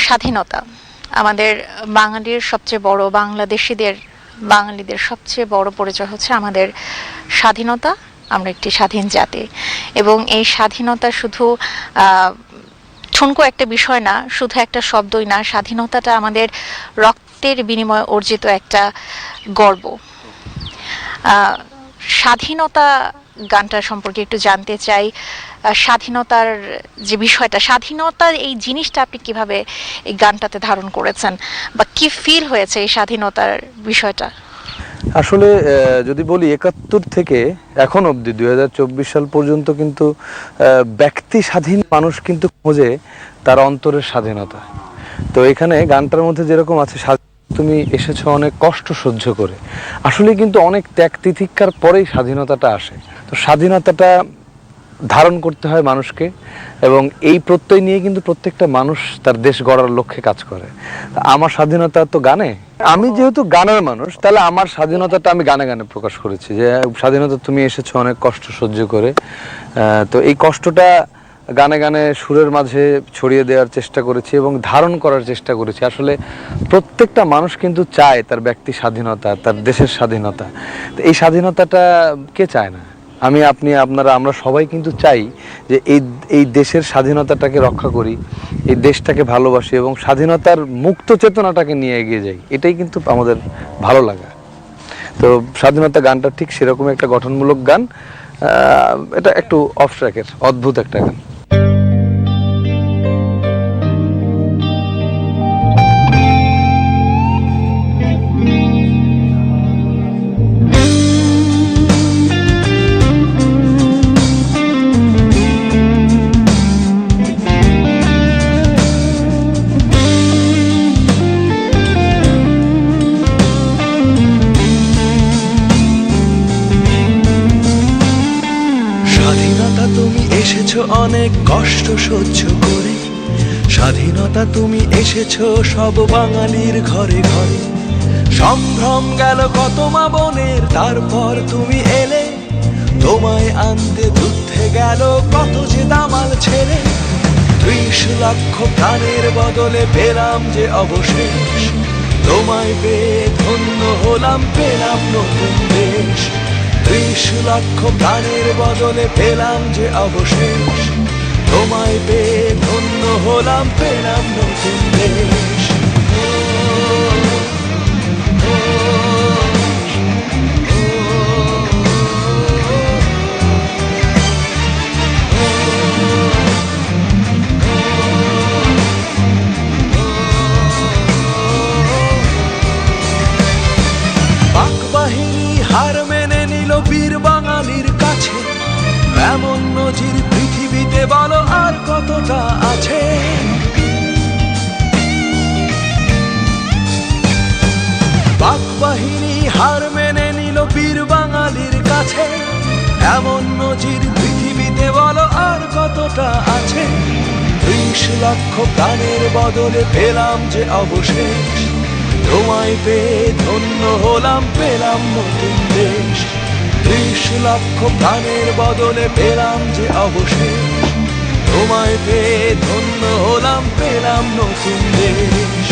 স্বাধীনতা আমাদের বাঙালির সবচেয়ে বড়, বাঙালিদের সবচেয়ে বড় পরিচয় হচ্ছে আমাদের স্বাধীনতা। আমরা একটি স্বাধীন জাতি, এবং এই স্বাধীনতা শুধু ঠুনকো একটা বিষয় না, শুধু একটা শব্দই না। স্বাধীনতাটা আমাদের রক্তের বিনিময়ে অর্জিত একটা গর্ব। স্বাধীনতা গানটা সম্পর্কে একটু জানতে চাই। স্বাধীনতার যে বিষয়টা, স্বাধীনতার এই জিনিসটা আপনি কিভাবে এই গানটাতে ধারণ করেছেন, বা কি ফিল হয়েছে এই স্বাধীনতার বিষয়টা? আসলে যদি বলি ৭১ থেকে এখন অবধি ২০২৪ সাল পর্যন্ত কিন্তু ব্যক্তি স্বাধীন মানুষ কিন্তু খোঁজে তার অন্তরের স্বাধীনতা। তো এখানে গানটার মধ্যে যেরকম আছে, তুমি এসেছো অনেক কষ্ট সহ্য করে, আসলে কিন্তু অনেক ত্যাগ তিতিক্ষার পরেই স্বাধীনতাটা আসে। তো স্বাধীনতাটা ধারণ করতে হয় মানুষকে, এবং এই প্রত্যয় নিয়ে কিন্তু প্রত্যেকটা মানুষ তার দেশ গড়ার লক্ষ্যে কাজ করে। আমার স্বাধীনতা তো গানে, আমি যেহেতু গানের মানুষ, তাহলে আমার স্বাধীনতাটা আমি গানে গানে প্রকাশ করেছি, যে স্বাধীনতা তুমি এসেছো অনেক কষ্ট সহ্য করে। তো এই কষ্টটা গানে গানে সুরের মাঝে ছড়িয়ে দেওয়ার চেষ্টা করেছি এবং ধারণ করার চেষ্টা করেছি। আসলে প্রত্যেকটা মানুষ কিন্তু চায় তার ব্যক্তি স্বাধীনতা, তার দেশের স্বাধীনতা। তো এই স্বাধীনতাটা কে চায় না? আমি, আপনি, আপনারা, আমরা সবাই কিন্তু চাই যে এই দেশের স্বাধীনতাটাকে রক্ষা করি, এই দেশটাকে ভালোবাসি এবং স্বাধীনতার মুক্ত চেতনাটাকে নিয়ে এগিয়ে যাই। এটাই কিন্তু আমাদের ভালো লাগা। তো স্বাধীনতা গানটা ঠিক সেরকম একটা গঠনমূলক গান। এটা একটু অফ ট্র্যাকের অদ্ভুত একটা গান। অনেক কষ্ট সহ্য করে, স্বাধীনতা তুমি এসেছো সব বাঙালির ঘরে ঘরে। সম্ভ্রম গেল কত মা বোনের, তারপর তুমি এলে, তোমায় আনতে যুদ্ধে গেল কত যে দামাল ছেড়ে। ৩০ লক্ষ প্রাণের বদলে পেলাম যে অবশেষ, তোমায় পেয়ে ধন্য হলাম, পেলাম নতুন দেশ। ৩০ লক্ষ প্রাণের বদলে পেলাম যে অবশেষ, তোমায় পেয়ে ধন্য হলাম, পেলাম নতুন দেশ। পাক বাহিনী হার মেনে নিল বীর বাঙালির কাছে, এমন নজির পৃথিবীতে বলো আর কতটা আছে। পাক বাহিনী হার মেনে নিল বীর বাঙালির কাছে, এমন নজির পৃথিবীতে বলো আর কতটা আছে। ৩০ লক্ষ প্রাণের বদলে পেলাম যে অবশেষ, তোমায় পেয়ে ধন্য হলাম, পেলাম নতুন দেশ। ৩০ লক্ষ প্রাণের বদলে পেলাম যে অবশেষ, তোমায় পেয়ে ধন্য হলাম, পেলাম নতুন দেশ।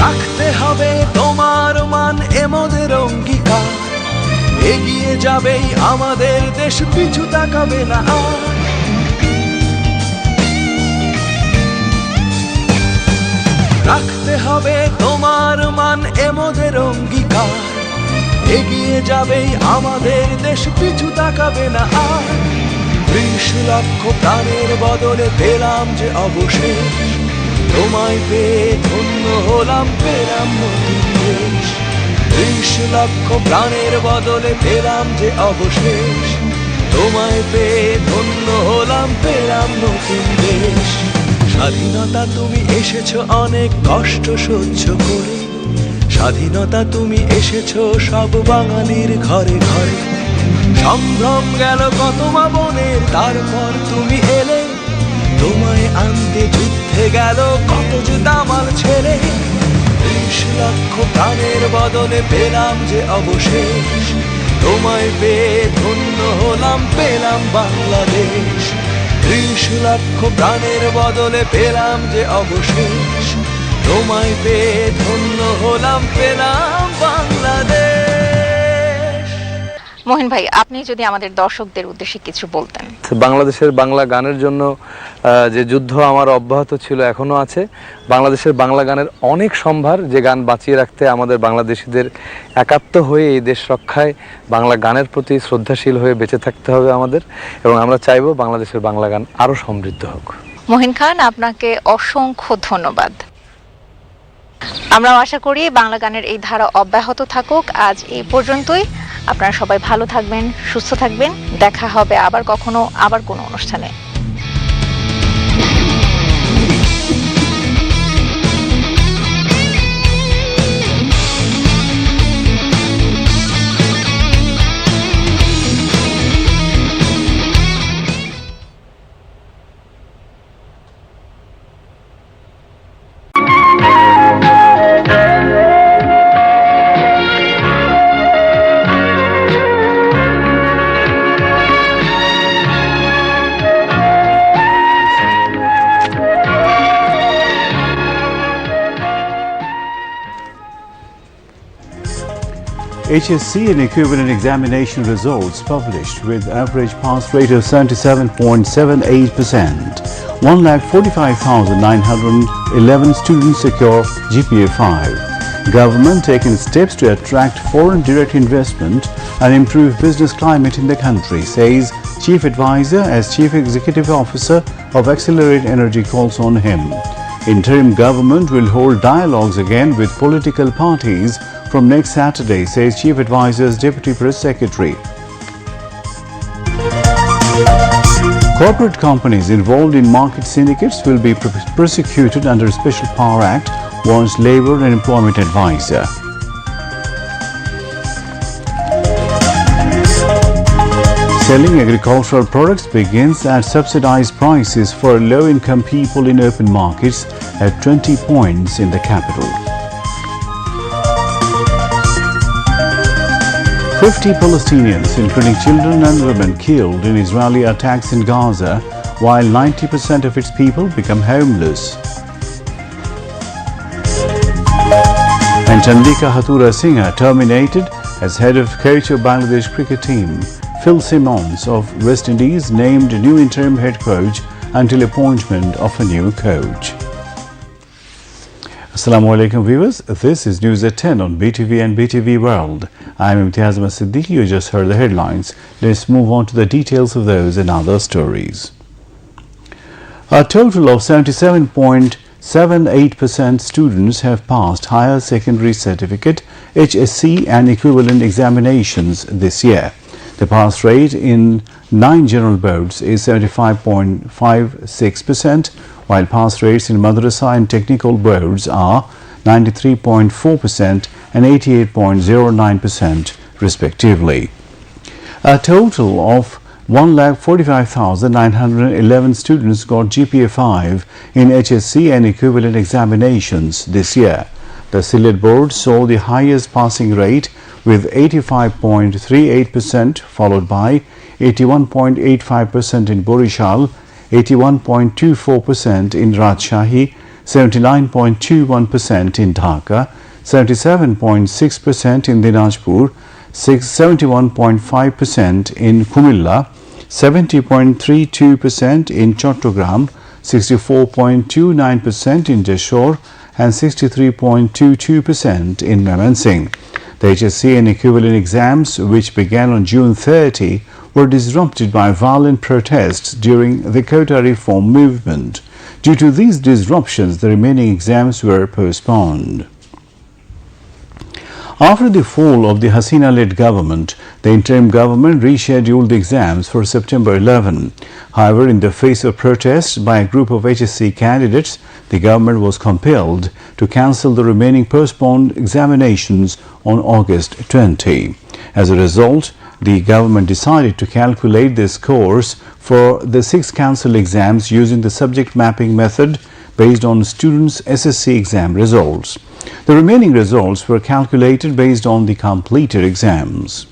রাখতে হবে তোমার মান, এমদের অঙ্গীকার, এগিয়ে যাবেই আমাদের দেশ, পিছু তাকাবে না আর। রাখতে হবে তোমার মান, এমদের অঙ্গীকার, এগিয়ে যাবেই আমাদের দেশ, পিছু তাকাবে না আর। ৩০ লক্ষ প্রাণের বদলে পেলাম যে অবশেষ, তোমায় পেয়ে ধন্য হলাম, পেলাম নতুন দেশ। ৩০ লক্ষ প্রাণের বদলে পেলাম যে অবশেষ, তোমায় পেয়ে ধন্য হলাম, পেলাম নতুন দেশ। স্বাধীনতা তুমি এসেছো অনেক কষ্ট সহ্য করে, স্বাধীনতা তুমি এসেছো সব বাঙালির ঘরে ঘরে। সম্ভ্রম গেল কত মা বোনের, তারপর তুমি এলে, আনতে যুদ্ধে গেল কত যে দামাল ছেলে। 30 লক্ষ প্রাণের বদলে পেলাম যে অবশেষ, তোমায় পেয়ে ধন্য হলাম, পেলাম বাংলাদেশ। 30 লক্ষ প্রাণের বদলে পেলাম যে অবশেষ, তোমায় পেয়ে ধন্য হলাম, পেলাম বাংলাদেশ। মহিন ভাই, আপনি যদি আমাদের দর্শকদের উদ্দেশ্যে কিছু বলতেন। বাংলাদেশের বাংলা গানের জন্য যে যুদ্ধ আমার অব্যাহত ছিল, এখনো আছে। বাংলাদেশের বাংলা গানের অনেক সম্ভার, যে গান বাঁচিয়ে রাখতে আমাদের বাংলাদেশিদের একাত্ম হয়ে এই দেশ রক্ষায় বাংলা গানের প্রতি শ্রদ্ধাশীল হয়ে বেঁচে থাকতে হবে আমাদের, এবং আমরা চাইবো বাংলাদেশের বাংলা গান আরো সমৃদ্ধ হোক। মহিন খান, আপনাকে অসংখ্য ধন্যবাদ। আমরাও আশা করি বাংলা গানের এই ধারা অব্যাহত থাকুক। আজ এই পর্যন্তই। আপনারা সবাই ভালো থাকবেন, সুস্থ থাকবেন। দেখা হবে আবার কখনো, আবার কোনো অনুষ্ঠানে। HSC and equivalent examination results published with average pass rate of 77.78%. 1,45,911 students secure GPA 5. Government taking steps to attract foreign direct investment and improve business climate in the country, says Chief Advisor as Chief Executive Officer of Accelerate Energy calls on him. Interim government will hold dialogues again with political parties from next Saturday, says Chief Advisor's Deputy Press Secretary. Corporate companies involved in market syndicates will be prosecuted under Special Power Act, warns Labour and Employment Advisor. Selling agricultural products begins at subsidized prices for low-income people in open markets at 20 points in the capital. 50 Palestinians, including children and women, killed in Israeli attacks in Gaza, while 90% of its people become homeless. And Chandika Hatura Singha terminated as head of coach of Bangladesh cricket team. Phil Simmons of West Indies named new interim head coach until appointment of a new coach. Assalamu alaikum viewers, this is News at 10 on BTV and BTV World. I'm Imtiaz Siddiqui. You just heard the headlines. Let's move on to the details of those and other stories. A total of 77.78% students have passed higher secondary certificate, HSC and equivalent examinations this year. The pass rate in 9 general boards is 75.56%, while pass rates in madrasa and technical boards are 93.4% and 88.09% respectively. A total of 1,45,911 students got GPA 5 in HSC and equivalent examinations this year. The Sylhet board saw the highest passing rate with 85.38%, followed by 81.85% in Borishal, 81.24% in Rajshahi, 79.21% in Dhaka, 77.6% in Dinajpur, 71.5% in Kumilla, 70.32% in Chattogram, 64.29% in Jashore and 63.22% in Mymensingh. The HSC and equivalent exams, which began on June 30, were disrupted by violent protests during the quota reform movement. Due to these disruptions, the remaining exams were postponed. After the fall of the Hasina-led government, the interim government rescheduled the exams for September 11. However, in the face of protests by a group of HSC candidates, the government was compelled to cancel the remaining postponed examinations on August 20. As a result, the government decided to calculate the scores for the 6 council exams using the subject mapping method based on students' SSC exam results. The remaining results were calculated based on the completed exams.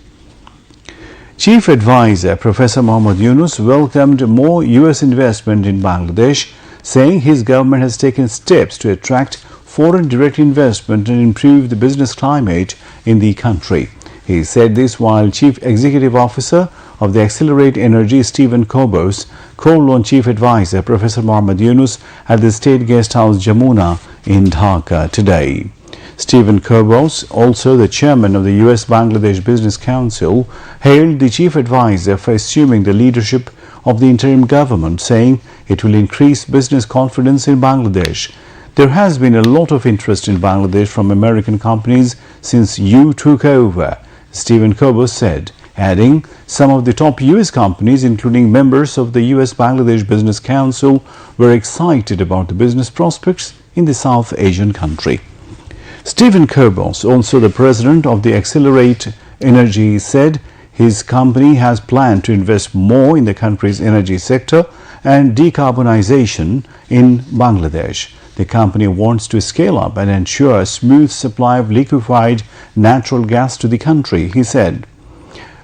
Chief Advisor Professor Mohammad Yunus welcomed more US investment in Bangladesh, saying his government has taken steps to attract foreign direct investment and improve the business climate in the country. He said this while Chief Executive Officer of the Accelerate Energy Stephen Kobos called on Chief Advisor Professor Mohammad Yunus at the State Guest House Jamuna in Dhaka today. Stephen Kobos, also the chairman of the US-Bangladesh Business Council, hailed the chief advisor for assuming the leadership of the interim government, saying it will increase business confidence in Bangladesh. There has been a lot of interest in Bangladesh from American companies since you took over, Stephen Kobos said, adding some of the top US companies, including members of the US-Bangladesh Business Council, were excited about the business prospects in the South Asian country. Stephen Kobos, also the president of the Accelerate Energy, said his company has planned to invest more in the country's energy sector and decarbonization in Bangladesh. The company wants to scale up and ensure a smooth supply of liquefied natural gas to the country, he said.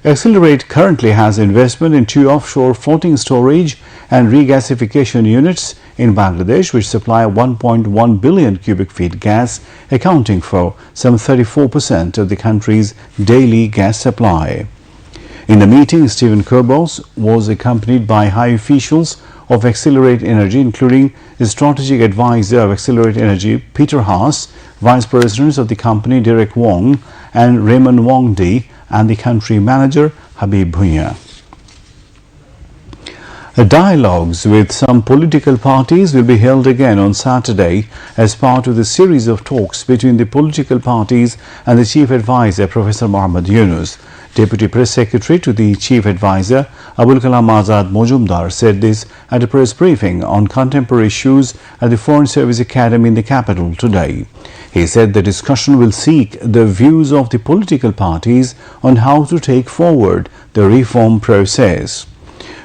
Accelerate currently has investment in 2 offshore floating storage and regasification units in Bangladesh, which supply 1.1 billion cubic feet gas, accounting for some 34% of the country's daily gas supply. In the meeting, Stephen Kobos was accompanied by high officials of Accelerate Energy, including the strategic advisor of Accelerate Energy, Peter Haas, vice presidents of the company, Derek Wong and Raymond Wongdi, and the country manager, Habib Bhuiya. Dialogues with some political parties will be held again on Saturday as part of the series of talks between the political parties and the Chief Advisor Professor Mohammad Yunus. Deputy Press Secretary to the Chief Advisor Abul Kalam Azad Mojumdar said this at a press briefing on contemporary issues at the Foreign Service Academy in the capital today. He said the discussion will seek the views of the political parties on how to take forward the reform process.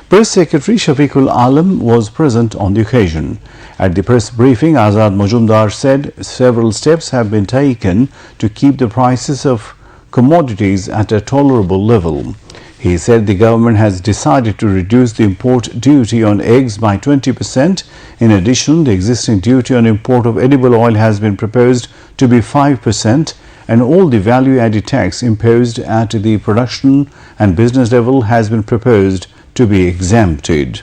Press Secretary Shafiqul Alam was present on the occasion. At the press briefing, Azad Mojumdar said several steps have been taken to keep the prices of commodities at a tolerable level. He said the government has decided to reduce the import duty on eggs by 20%. In addition, the existing duty on import of edible oil has been proposed to be 5%, and all the value-added tax imposed at the production and business level has been proposed to be exempted.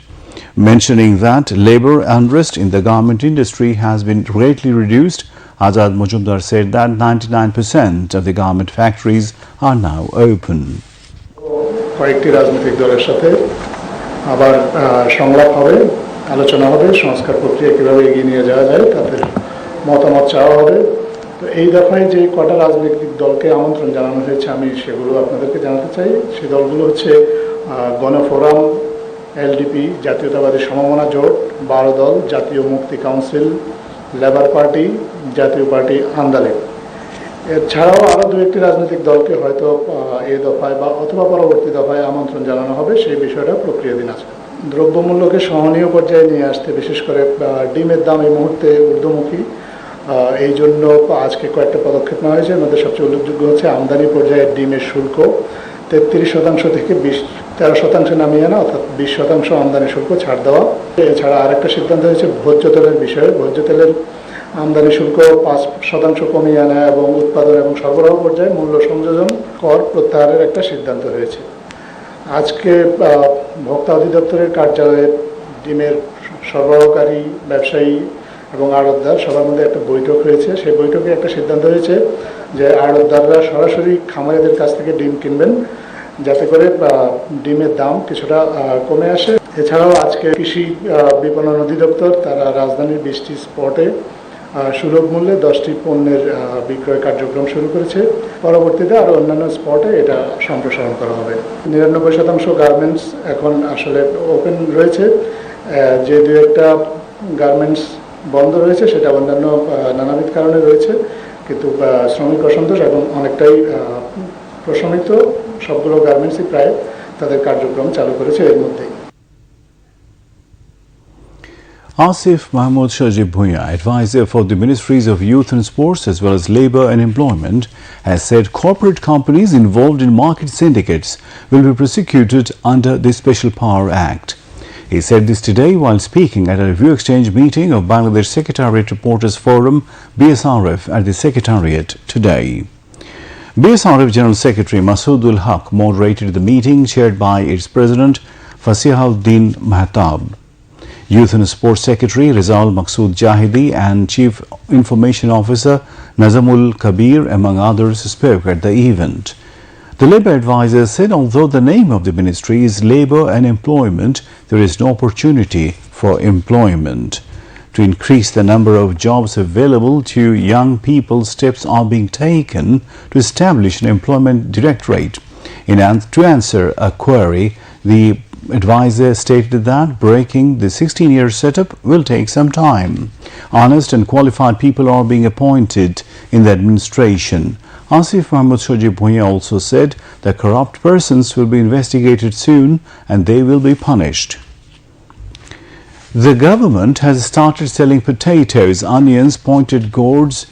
Mentioning that labor unrest in the garment industry has been greatly reduced, Azad Mojumdar said that 99% of the garment factories are now open. কয়েকটি রাজনৈতিক দলের সাথে আবার সংলাপ হবে, আলোচনা হবে, সংস্কার প্রক্রিয়া কিভাবে এগিয়ে নিয়ে যাওয়া যায় তাদের মতামত চাওয়া হবে। তো এই দফায় যে কটা রাজনৈতিক দলকে আমন্ত্রণ জানানো হয়েছে আমি সেগুলো আপনাদেরকে জানাতে চাই। সেই দলগুলো হচ্ছে গণফোরাম, এলডিপি, জাতীয়তাবাদী সমমনা জোট, 12 দল, জাতীয় মুক্তি কাউন্সিল, লেবার পার্টি, জাতীয় পার্টি আন্দালে। এছাড়াও আরও 2-1টি রাজনৈতিক দলকে হয়তো এই দফায় বা অথবা পরবর্তী দফায় আমন্ত্রণ জানানো হবে, সেই বিষয়টা প্রক্রিয়াধীন আছে। দ্রব্যমূল্যকে সহনীয় পর্যায়ে নিয়ে আসতে বিশেষ করে ডিমের দাম এই মুহূর্তে ঊর্ধ্বমুখী, এই জন্য আজকে কয়েকটা পদক্ষেপ নেওয়া হয়েছে। এর মধ্যে সবচেয়ে উল্লেখযোগ্য হচ্ছে আমদানি পর্যায়ে ডিমের শুল্ক 33% থেকে 13% নামিয়ে আনা, অর্থাৎ 20% আমদানি শুল্ক ছাড় দেওয়া। এছাড়া আরেকটা সিদ্ধান্ত হয়েছে ভোজ্য তেলের বিষয়ে। ভোজ্য তেলের আমদানি শুল্ক 5% কমিয়ে আনা এবং উৎপাদন এবং সরবরাহ পর্যায়ে মূল্য সংযোজন কর প্রত্যাহারের একটা সিদ্ধান্ত হয়েছে। আজকে ভোক্তা অধিদপ্তরের কার্যালয়ে ডিমের সরবরাহকারী, ব্যবসায়ী এবং আড়তদার সবার মধ্যে একটা বৈঠক হয়েছে। সেই বৈঠকে একটা সিদ্ধান্ত হয়েছে যে আড়তদাররা সরাসরি খামারিদের কাছ থেকে ডিম কিনবেন, যাতে করে ডিমের দাম কিছুটা কমে আসে। এছাড়াও আজকে কৃষি বিপণন অধিদপ্তর তারা রাজধানীর 20টি স্পটে সুলভ মূল্যে 10টি পণ্যের বিক্রয় কার্যক্রম শুরু করেছে। পরবর্তীতে আরও অন্যান্য স্পটে এটা সম্প্রসারণ করা হবে। 99% গার্মেন্টস এখন আসলে ওপেন রয়েছে। যে 2-1টা গার্মেন্টস বন্ধ রয়েছে সেটা অন্যান্য নানাবিধ কারণে রয়েছে, কিন্তু শ্রমিক অসন্তোষ এখন অনেকটাই প্রশমিত। সবগুলো গার্মেন্টসই প্রায় তাদের কার্যক্রম চালু করেছে এর মধ্যেই। Asif Mahmood Shajib Bhuiya, advisor for the Ministries of Youth and Sports as well as Labour and Employment, has said corporate companies involved in market syndicates will be prosecuted under the Special Power Act. He said this today while speaking at a review exchange meeting of Bangladesh Secretariat Reporters Forum BSRF at the Secretariat today. BSRF General Secretary Masoodul Haq moderated the meeting chaired by its President Fasihuddin Mahtab. Youth and Sports Secretary Rizal Maqsood Jahidi and Chief Information Officer Nazamul Kabir, among others, spoke at the event. The Labour advisor said although the name of the ministry is Labour and Employment, there is no opportunity for employment. To increase the number of jobs available to young people, steps are being taken to establish an employment directorate. To answer a query, the advisor stated that breaking the 16-year setup will take some time. Honest and qualified people are being appointed in the administration. Asif Mahmood Shajib Bhuiya also said that corrupt persons will be investigated soon and they will be punished. The government has started selling potatoes, onions, pointed gourds,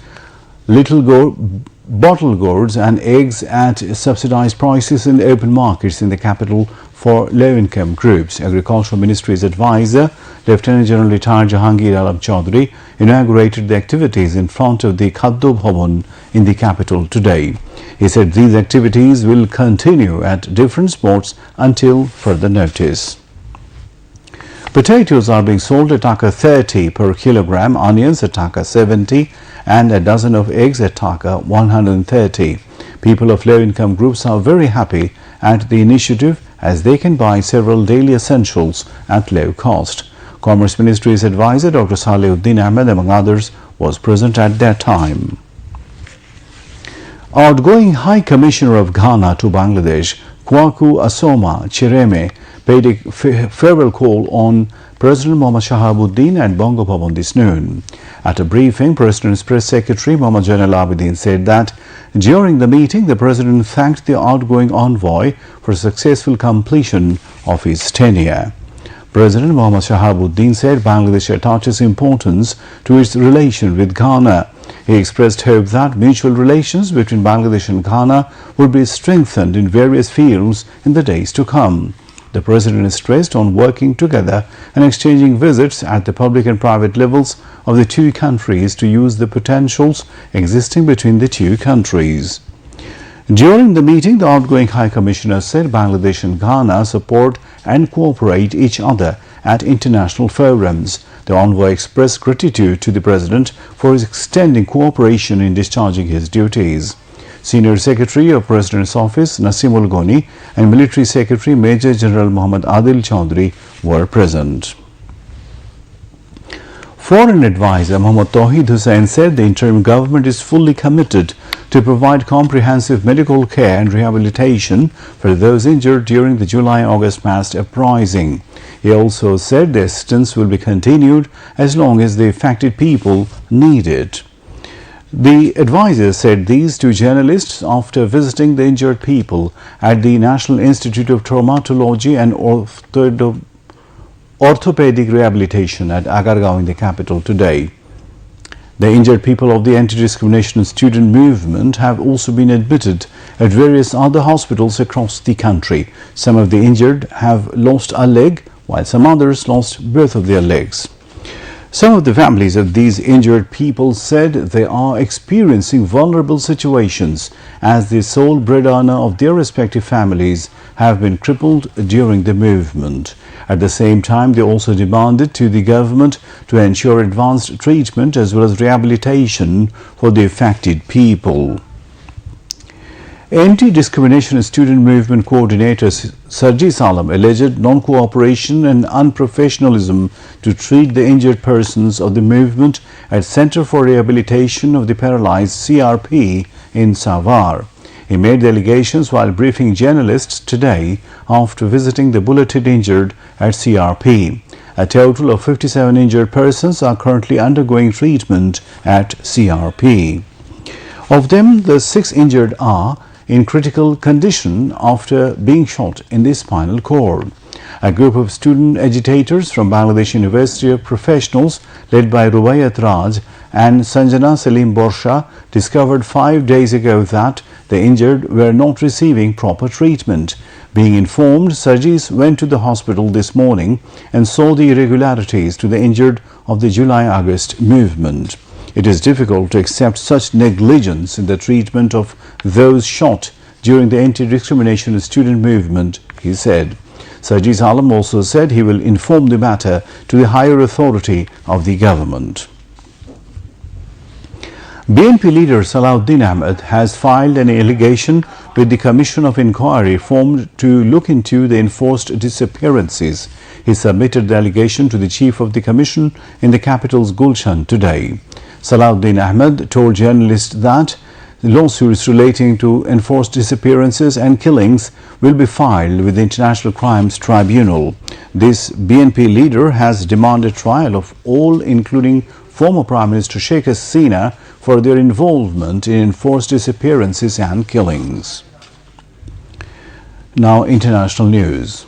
bottle gourds and eggs at subsidized prices in open markets in the capital for low-income groups. Agricultural Ministry's advisor, Lieutenant General retired Jahangir Alam Chaudhary, inaugurated the activities in front of the Khaddo Bhavan in the capital today. He said these activities will continue at different spots until further notice. Potatoes are being sold at Taka 30 per kilogram, onions at Taka 70 and a dozen of eggs at Taka 130. People of low-income groups are very happy at the initiative as they can buy several daily essentials at low cost. Commerce Ministry's advisor Dr. Salehuddin Ahmed, among others, was present at that time. Outgoing High Commissioner of Ghana to Bangladesh, Kwaku Asoma Chireme, paid a farewell call on President Mohammad Shahabuddin at Bongo Bhavan this noon. At a briefing, President's Press Secretary Mohammad Jainal Abidin said that during the meeting, the President thanked the outgoing envoy for successful completion of his tenure. President Mohammad Shahabuddin said Bangladesh attaches importance to its relation with Ghana. He expressed hope that mutual relations between Bangladesh and Ghana will be strengthened in various fields in the days to come. The President stressed on working together and exchanging visits at the public and private levels of the two countries to use the potentials existing between the two countries. During the meeting, the outgoing High Commissioner said Bangladesh and Ghana support and cooperate each other at international forums. The envoy expressed gratitude to the President for his extending cooperation in discharging his duties. Senior Secretary of President's Office Nasimul Goni and Military Secretary Major General Muhammad Adil Chaudhary were present. Foreign advisor Muhammad Tawheed Hussain said the interim government is fully committed to provide comprehensive medical care and rehabilitation for those injured during the July-August mass uprising. He also said the assistance will be continued as long as the affected people need it. The advisor said these to journalists after visiting the injured people at the National Institute of Traumatology and Orthopedic Rehabilitation at Agargaon in the capital today. The injured people of the anti-discrimination student movement have also been admitted at various other hospitals across the country. Some of the injured have lost a leg, while some others lost both of their legs. Some of the families of these injured people said they are experiencing vulnerable situations as the sole breadwinner of their respective families have been crippled during the movement. At the same time, they also demanded to the government to ensure advanced treatment as well as rehabilitation for the affected people. Anti-discrimination student movement coordinator Sarji Salam alleged non-cooperation and unprofessionalism to treat the injured persons of the movement at Center for Rehabilitation of the Paralyzed CRP in Savar. He made the allegations while briefing journalists today after visiting the bulleted injured at CRP. A total of 57 injured persons are currently undergoing treatment at CRP. Of them, the 6 injured are in critical condition after being shot in the spinal cord. A group of student agitators from Bangladesh University of Professionals, led by Rubaiyat Raj and Sanjana Salim Borsha, discovered 5 days ago that the injured were not receiving proper treatment. Being informed, Sajis went to the hospital this morning and saw the irregularities to the injured of the July-August movement. It is difficult to accept such negligence in the treatment of those shot during the anti-discrimination student movement, he said. Sajis Alam also said he will inform the matter to the higher authority of the government. BNP leader Salahuddin Ahmed has filed an allegation with the Commission of Inquiry formed to look into the enforced disappearances. He submitted the allegation to the chief of the commission in the capital's Gulshan today. Salahuddin Ahmed told journalists that lawsuits relating to enforced disappearances and killings will be filed with the International Crimes Tribunal. This BNP leader has demanded trial of all, including former Prime Minister Sheikh Hasina, for their involvement in enforced disappearances and killings. Now, international news.